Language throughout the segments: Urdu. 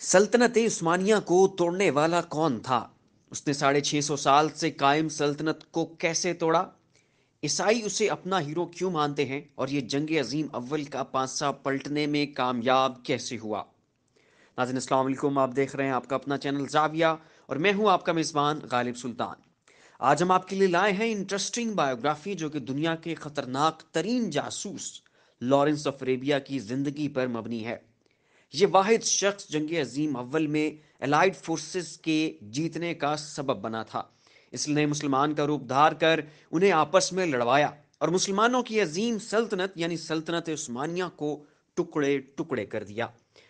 سلطنت عثمانیہ کو توڑنے والا کون تھا؟ اس نے 650 سال سے قائم سلطنت کو کیسے توڑا؟ عیسائی اسے اپنا ہیرو کیوں مانتے ہیں اور یہ جنگ عظیم اول کا پانسا پلٹنے میں کامیاب کیسے ہوا؟ ناظرین السلام علیکم، آپ دیکھ رہے ہیں آپ کا اپنا چینل زاویہ اور میں ہوں آپ کا میزبان غالب سلطان۔ آج ہم آپ کے لیے لائے ہیں انٹرسٹنگ بایوگرافی جو کہ دنیا کے خطرناک ترین جاسوس لارنس آف اریبیا کی زندگی پر مبنی ہے۔ یہ واحد شخص جنگ عظیم اول میں الائڈ فورسز کے جیتنے کا سبب بنا تھا۔ اس نے مسلمان کا روپ دھار کر انہیں آپس میں لڑوایا اور مسلمانوں کی عظیم سلطنت یعنی سلطنت عثمانیہ کو ٹکڑے ٹکڑے کر دیا۔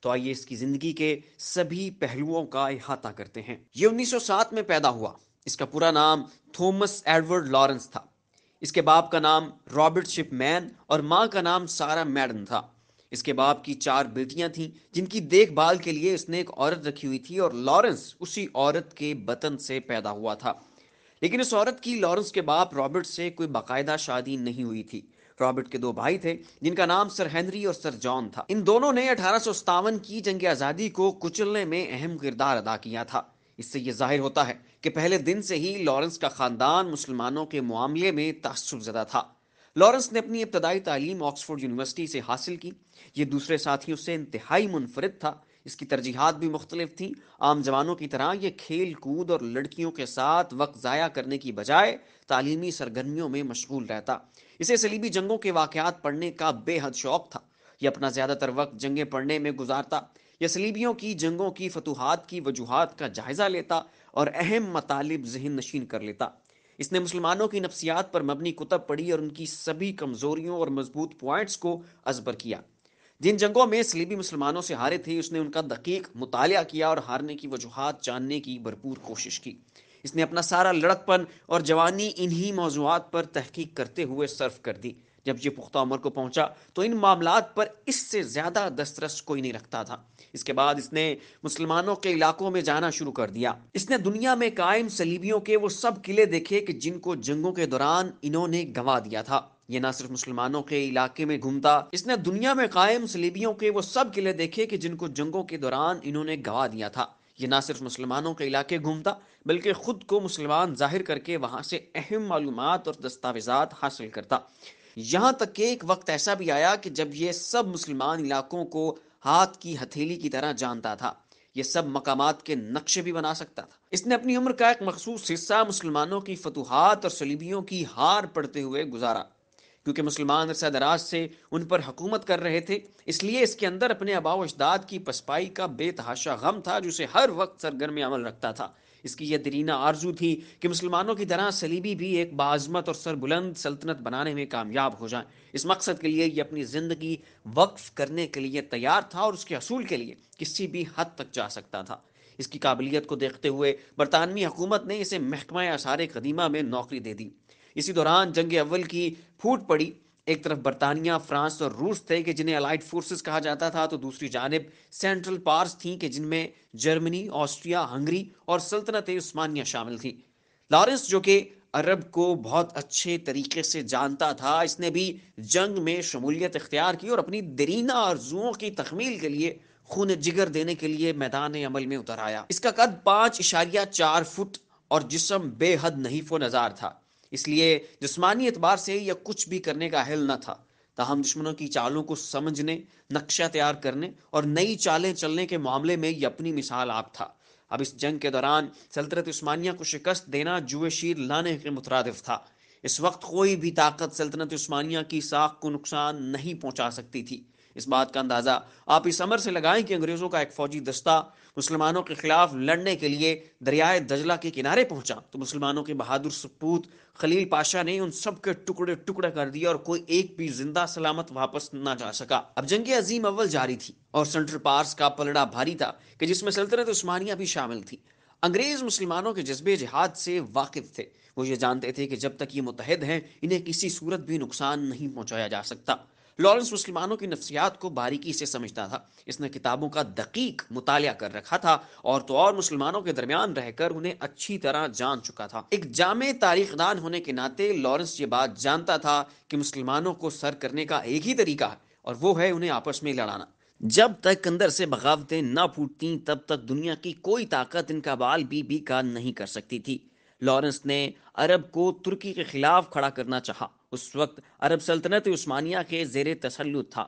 تو آئیے اس کی زندگی کے سبھی پہلوؤں کا احاطہ کرتے ہیں۔ یہ 1907 میں پیدا ہوا۔ اس کا پورا نام تھومس ایڈورڈ لارنس تھا۔ اس کے باپ کا نام رابرٹ شپ مین اور ماں کا نام سارا میڈن تھا۔ اس کے باپ کی 4 بیٹیاں تھیں جن کی دیکھ بھال کے لیے اس نے ایک عورت رکھی ہوئی تھی اور لارنس اسی عورت کے بطن سے پیدا ہوا تھا۔ لیکن اس عورت کی لارنس کے باپ رابرٹ سے کوئی باقاعدہ شادی نہیں ہوئی تھی۔ رابرٹ کے 2 بھائی تھے جن کا نام سر ہنری اور سر جان تھا۔ ان دونوں نے 1857 کی جنگ آزادی کو کچلنے میں اہم کردار ادا کیا تھا۔ اس سے یہ ظاہر ہوتا ہے کہ پہلے دن سے ہی لارنس کا خاندان مسلمانوں کے معاملے میں تعصب زدہ تھا۔ لارنس نے اپنی ابتدائی تعلیم آکسفورڈ یونیورسٹی سے حاصل کی۔ یہ دوسرے ساتھیوں سے انتہائی منفرد تھا۔ اس کی ترجیحات بھی مختلف تھیں۔ عام جوانوں کی طرح یہ کھیل کود اور لڑکیوں کے ساتھ وقت ضائع کرنے کی بجائے تعلیمی سرگرمیوں میں مشغول رہتا۔ اسے صلیبی جنگوں کے واقعات پڑھنے کا بے حد شوق تھا۔ یہ اپنا زیادہ تر وقت جنگیں پڑھنے میں گزارتا۔ یہ صلیبیوں کی جنگوں کی فتوحات کی وجوہات کا جائزہ لیتا اور اہم مطالب ذہن نشین کر لیتا۔ اس نے مسلمانوں کی نفسیات پر مبنی کتب پڑھی اور ان کی سبھی کمزوریوں اور مضبوط پوائنٹس کو ازبر کیا۔ جن جنگوں میں صلیبی مسلمانوں سے ہارے تھے اس نے ان کا دقیق مطالعہ کیا اور ہارنے کی وجوہات جاننے کی بھرپور کوشش کی۔ اس نے اپنا سارا لڑکپن اور جوانی انہی موضوعات پر تحقیق کرتے ہوئے صرف کر دی۔ جب یہ پختہ عمر کو پہنچا تو ان معاملات پر اس سے زیادہ دسترس کوئی نہیں رکھتا تھا۔ اس کے بعد اس نے مسلمانوں کے علاقوں میں جانا شروع کر دیا۔ اس نے دنیا میں قائم صلیبیوں کے وہ سب قلعے دیکھے کہ جن کو جنگوں کے دوران انہوں نے گنوا دیا تھا۔ یہ نہ صرف مسلمانوں کے علاقے میں گھومتا، اس نے دنیا میں قائم صلیبیوں کے وہ سب قلعے دیکھے کہ جن کو جنگوں کے دوران انہوں نے گنوا دیا تھا۔ یہ نہ صرف مسلمانوں کے علاقے گھومتا بلکہ خود کو مسلمان ظاہر کر کے وہاں سے اہم معلومات اور دستاویزات حاصل کرتا۔ یہاں تک کہ ایک وقت ایسا بھی آیا کہ جب یہ سب مسلمان علاقوں کو ہاتھ کی ہتھیلی کی طرح جانتا تھا۔ یہ سب مقامات کے نقشے بھی بنا سکتا تھا۔ اس نے اپنی عمر کا ایک مخصوص حصہ مسلمانوں کی فتوحات اور صلیبیوں کی ہار پڑھتے ہوئے گزارا۔ کیونکہ مسلمان عرصہ دراز سے ان پر حکومت کر رہے تھے، اس لیے اس کے اندر اپنے آباء و اجداد کی پسپائی کا بے تحاشا غم تھا جو اسے ہر وقت سرگرم عمل رکھتا تھا۔ اس کی یہ دیرینہ آرزو تھی کہ مسلمانوں کی طرح صلیبی بھی ایک باعظمت اور سربلند سلطنت بنانے میں کامیاب ہو جائیں۔ اس مقصد کے لیے یہ اپنی زندگی وقف کرنے کے لیے تیار تھا اور اس کے حصول کے لیے کسی بھی حد تک جا سکتا تھا۔ اس کی قابلیت کو دیکھتے ہوئے برطانوی حکومت نے اسے محکمہ آثار قدیمہ میں نوکری دے دی۔ اسی دوران جنگ اول کی پھوٹ پڑی۔ ایک طرف برطانیہ، فرانس اور روس تھے کہ جنہیں الائڈ فورسز کہا جاتا تھا، تو دوسری جانب سینٹرل پاورز تھیں کہ جن میں جرمنی، آسٹریا ہنگری اور سلطنت عثمانیہ شامل تھی۔ لارنس جو کہ عرب کو بہت اچھے طریقے سے جانتا تھا، اس نے بھی جنگ میں شمولیت اختیار کی اور اپنی دیرینہ آرزوؤں کی تکمیل کے لیے خون جگر دینے کے لیے میدان عمل میں اتر آیا۔ اس کا قد 5.4 فٹ اور جسم بے حد نحیف و نزار تھا، اس لیے جسمانی اعتبار سے یہ کچھ بھی کرنے کا اہل نہ تھا۔ تاہم دشمنوں کی چالوں کو سمجھنے، نقشہ تیار کرنے اور نئی چالیں چلنے کے معاملے میں یہ اپنی مثال آپ تھا۔ اب اس جنگ کے دوران سلطنت عثمانیہ کو شکست دینا جوئے شیر لانے کے مترادف تھا۔ اس وقت کوئی بھی طاقت سلطنت عثمانیہ کی ساکھ کو نقصان نہیں پہنچا سکتی تھی۔ اس بات کا اندازہ آپ اس امر سے لگائیں کہ انگریزوں کا ایک فوجی دستہ مسلمانوں کے خلاف لڑنے کے لیے دریائے دجلہ کے کنارے پہنچا تو مسلمانوں کے بہادر سپوت خلیل پاشا نے ان سب کے ٹکڑے ٹکڑے کر دیا اور کوئی ایک بھی زندہ سلامت واپس نہ جا سکا۔ اب جنگ عظیم اول جاری تھی اور سینٹرل پارس کا پلڑا بھاری تھا کہ جس میں سلطنت عثمانیہ بھی شامل تھی۔ انگریز مسلمانوں کے جذبے جہاد سے واقف تھے۔ وہ یہ جانتے تھے کہ جب تک یہ متحد ہیں انہیں کسی صورت بھی نقصان نہیں پہنچایا جا سکتا۔ لارنس مسلمانوں کی نفسیات کو باریکی سے سمجھتا تھا۔ اس نے کتابوں کا دقیق مطالعہ کر رکھا تھا اور تو اور مسلمانوں کے درمیان رہ کر انہیں اچھی طرح جان چکا تھا۔ ایک جامع تاریخ دان ہونے کے ناطے لارنس یہ بات جانتا تھا کہ مسلمانوں کو سر کرنے کا ایک ہی طریقہ ہے اور وہ ہے انہیں آپس میں لڑانا۔ جب تک اندر سے بغاوتیں نہ پھوٹتیں تب تک دنیا کی کوئی طاقت ان کا بال بی کا نہیں کر سکتی تھی۔ لارنس نے عرب کو ترکی کے خلاف کھڑا کرنا چاہا۔ اس وقت عرب سلطنت عثمانیہ کے زیر تسلط تھا۔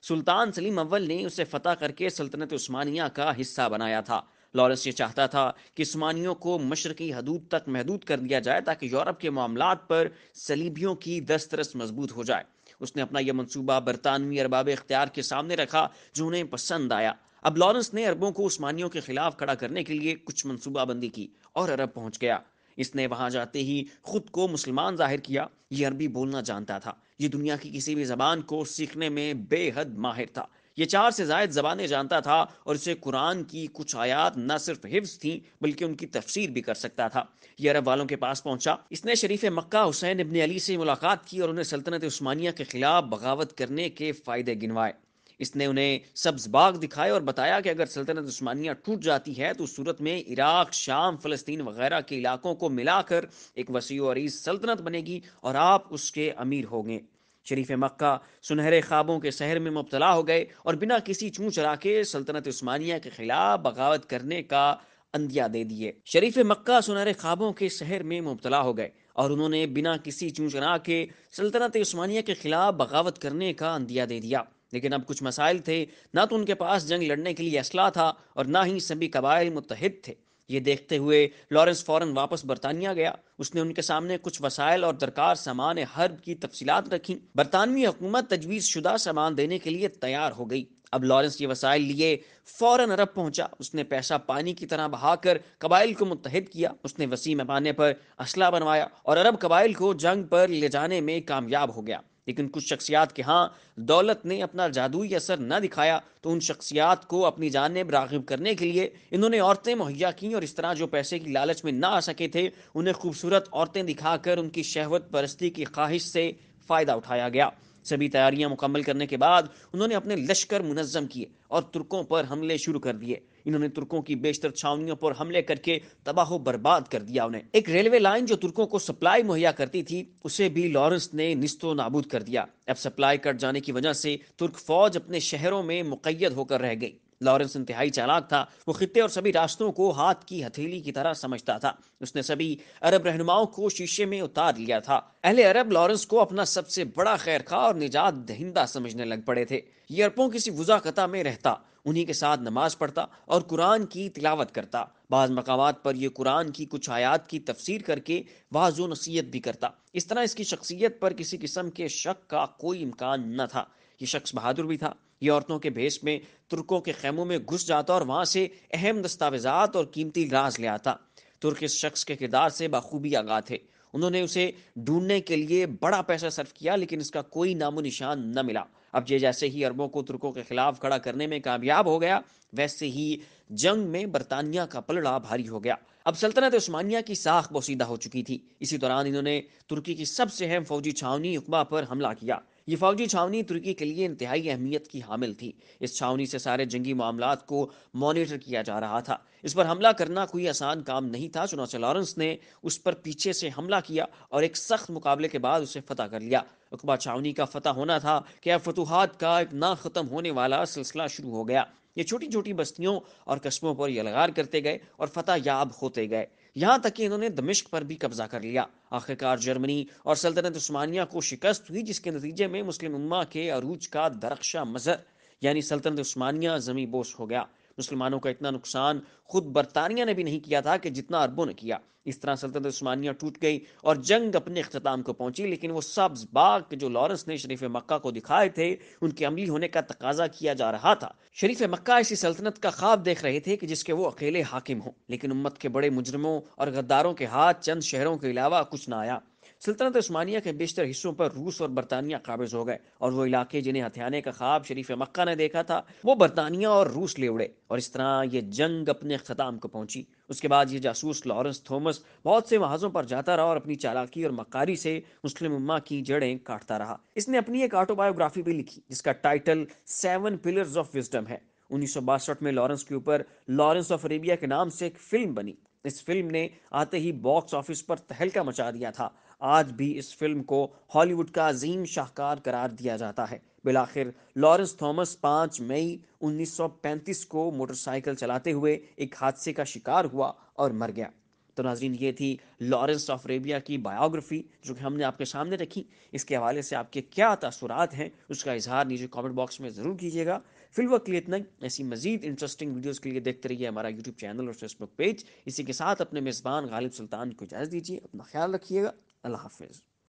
سلطان سلیم اول نے اسے فتح کر کے سلطنت عثمانیہ کا حصہ بنایا تھا۔ لارنس یہ چاہتا تھا کہ عثمانیوں کو مشرقی حدود تک محدود کر دیا جائے تاکہ یورپ کے معاملات پر صلیبیوں کی دسترس مضبوط ہو جائے۔ اس نے اپنا یہ منصوبہ برطانوی ارباب اختیار کے سامنے رکھا جو انہیں پسند آیا۔ اب لارنس نے عربوں کو عثمانیوں کے خلاف کھڑا کرنے کے لیے کچھ منصوبہ بندی کی اور عرب پہنچ گیا۔ اس نے وہاں جاتے ہی خود کو مسلمان ظاہر کیا۔ یہ عربی بولنا جانتا تھا۔ یہ دنیا کی کسی بھی زبان کو سیکھنے میں بے حد ماہر تھا۔ یہ 4 سے زائد زبانیں جانتا تھا اور اسے قرآن کی کچھ آیات نہ صرف حفظ تھیں بلکہ ان کی تفسیر بھی کر سکتا تھا۔ یہ عرب والوں کے پاس پہنچا۔ اس نے شریف مکہ حسین ابن علی سے ملاقات کی اور انہیں سلطنت عثمانیہ کے خلاف بغاوت کرنے کے فائدے گنوائے۔ اس نے انہیں سبز باغ دکھائے اور بتایا کہ اگر سلطنت عثمانیہ ٹوٹ جاتی ہے تو اس صورت میں عراق، شام، فلسطین وغیرہ کے علاقوں کو ملا کر ایک وسیع و عریض سلطنت بنے گی اور آپ اس کے امیر ہوں گے۔ شریف مکہ سنہرے خوابوں کے سحر میں مبتلا ہو گئے اور بنا کسی چوں چرا کے سلطنت عثمانیہ کے خلاف بغاوت کرنے کا اندیہ دے دیے۔ شریف مکہ سنہرے خوابوں کے سحر میں مبتلا ہو گئے اور انہوں نے بنا کسی چوں چرا کے سلطنت عثمانیہ کے خلاف بغاوت کرنے کا اندیہ دے دیا۔ لیکن اب کچھ مسائل تھے، نہ تو ان کے پاس جنگ لڑنے کے لیے اسلحہ تھا اور نہ ہی سبھی قبائل متحد تھے۔ یہ دیکھتے ہوئے لارنس فوراً واپس برطانیہ گیا۔ اس نے ان کے سامنے کچھ وسائل اور درکار سامان حرب کی تفصیلات رکھیں۔ برطانوی حکومت تجویز شدہ سامان دینے کے لیے تیار ہو گئی۔ اب لارنس یہ وسائل لیے فوراً عرب پہنچا۔ اس نے پیسہ پانی کی طرح بہا کر قبائل کو متحد کیا۔ اس نے وسیع پیمانے پر اسلحہ بنوایا اور عرب قبائل کو جنگ پر لے جانے میں کامیاب ہو گیا۔ لیکن کچھ شخصیات کے ہاں دولت نے اپنا جادوئی اثر نہ دکھایا تو ان شخصیات کو اپنی جانب راغب کرنے کے لیے انہوں نے عورتیں مہیا کیں اور اس طرح جو پیسے کی لالچ میں نہ آ سکے تھے انہیں خوبصورت عورتیں دکھا کر ان کی شہوت پرستی کی خواہش سے فائدہ اٹھایا گیا۔ سبھی تیاریاں مکمل کرنے کے بعد انہوں نے اپنے لشکر منظم کیے اور ترکوں پر حملے شروع کر دیے۔ انہوں نے ترکوں کی بیشتر چھاونیوں پر حملے کر کے تباہ و برباد کر دیا انہیں۔ ایک ریلوے لائن جو ترکوں کو سپلائی مہیا کرتی تھی اسے بھی لارنس نے نیست و نابود کر دیا۔ اب سپلائی کٹ جانے کی وجہ سے ترک فوج اپنے شہروں میں مقید ہو کر رہ گئی۔ لارنس انتہائی چالاک تھا۔ وہ خطے اور سبھی راستوں کو ہاتھ کی ہتھیلی کی طرح سمجھتا تھا۔ اس نے سبھی عرب رہنماؤں کو شیشے میں اتار لیا تھا۔ اہل عرب لارنس کو اپنا سب سے بڑا خیر خواہ اور نجات دہندہ سمجھنے لگ پڑے تھے۔ یہ عربوں کسی وضع قطع میں رہتا، انہی کے ساتھ نماز پڑھتا اور قرآن کی تلاوت کرتا۔ بعض مقامات پر یہ قرآن کی کچھ آیات کی تفسیر کر کے واعظ و نصیحت بھی کرتا۔ اس طرح اس کی شخصیت پر کسی قسم کے شک کا کوئی امکان نہ تھا۔ یہ شخص بہادر بھی تھا۔ یہ عورتوں کے بھیس میں ترکوں کے خیموں میں گھس جاتا اور وہاں سے اہم دستاویزات اور قیمتی راز لے آتا۔ ترک اس شخص کے کردار سے بخوبی آگاہ تھے۔ انہوں نے اسے ڈھونڈنے کے لیے بڑا پیسہ صرف کیا لیکن اس کا کوئی نام و نشان نہ ملا۔ اب یہ جیسے ہی عربوں کو ترکوں کے خلاف کھڑا کرنے میں کامیاب ہو گیا ویسے ہی جنگ میں برطانیہ کا پلڑا بھاری ہو گیا۔ اب سلطنت عثمانیہ کی ساکھ بوسیدہ ہو چکی تھی۔ اسی دوران انہوں نے ترکی کی سب سے اہم فوجی چھاونی عقبہ پر حملہ کیا۔ یہ فوجی چھاونی ترکی کے لیے انتہائی اہمیت کی حامل تھی۔ اس چھاونی سے سارے جنگی معاملات کو مانیٹر کیا جا رہا تھا۔ اس پر حملہ کرنا کوئی آسان کام نہیں تھا، چنانچہ لارنس نے اس پر پیچھے سے حملہ کیا اور ایک سخت مقابلے کے بعد اسے فتح کر لیا۔ عقبہ چھاونی کا فتح ہونا تھا کہ اب فتوحات کا ایک نہ ختم ہونے والا سلسلہ شروع ہو گیا۔ یہ چھوٹی چھوٹی بستیوں اور قصبوں پر یلغار کرتے گئے اور فتح یاب ہوتے گئے، یہاں تک کہ انہوں نے دمشق پر بھی قبضہ کر لیا۔ آخرکار جرمنی اور سلطنت عثمانیہ کو شکست ہوئی جس کے نتیجے میں مسلم امہ کے عروج کا درخشاں مظہر یعنی سلطنت عثمانیہ زمیں بوس ہو گیا۔ مسلمانوں کا اتنا نقصان خود برطانیہ نے بھی نہیں کیا تھا کہ جتنا عربوں نے کیا۔ اس طرح سلطنت عثمانیہ ٹوٹ گئی اور جنگ اپنے اختتام کو پہنچی، لیکن وہ سبز باغ جو لارنس نے شریف مکہ کو دکھائے تھے ان کے عملی ہونے کا تقاضا کیا جا رہا تھا۔ شریف مکہ ایسی سلطنت کا خواب دیکھ رہے تھے کہ جس کے وہ اکیلے حاکم ہوں، لیکن امت کے بڑے مجرموں اور غداروں کے ہاتھ چند شہروں کے علاوہ کچھ نہ آیا۔ سلطنت عثمانیہ کے بیشتر حصوں پر روس اور برطانیہ قابض ہو گئے اور وہ علاقے جنہیں ہتھیانے کا خواب شریف مکہ نے دیکھا تھا وہ برطانیہ اور روس لے اڑے اور اس طرح یہ جنگ اپنے اختتام کو پہنچی۔ اس کے بعد یہ جاسوس لارنس تھومس بہت سے محاذوں پر جاتا رہا اور اپنی چالاکی اور مکاری سے مسلم امہ کی جڑیں کاٹتا رہا۔ اس نے اپنی ایک آٹو بایوگرافی بھی لکھی جس کا ٹائٹل 7 پلرز آف وزڈم ہے۔ 1962 میں لارنس کے اوپر لارنس آف عربیہ کے نام سے ایک فلم بنی۔ اس فلم نے آتے ہی باکس آفس پر تہلکہ مچا دیا تھا۔ آج بھی اس فلم کو ہالی ووڈ کا عظیم شاہکار قرار دیا جاتا ہے۔ بالآخر لارنس تھامس 5 مئی 1935 کو موٹر سائیکل چلاتے ہوئے ایک حادثے کا شکار ہوا اور مر گیا۔ تو ناظرین، یہ تھی لارنس آف اریبیا کی بایوگرافی جو کہ ہم نے آپ کے سامنے رکھی۔ اس کے حوالے سے آپ کے کیا تاثرات ہیں اس کا اظہار نیچے کامنٹ باکس میں ضرور کیجیے گا۔ فی الوقت کے لیے اتنا ہی۔ ایسی مزید انٹرسٹنگ ویڈیوز کے لیے دیکھتے رہیے ہمارا یوٹیوب چینل اور فیس بک پیج۔ اسی کے ساتھ اپنے میزبان غالب سلطان کو اجازت دیجیے، اپنا خیال رکھیے گا۔ اللہ حافظ۔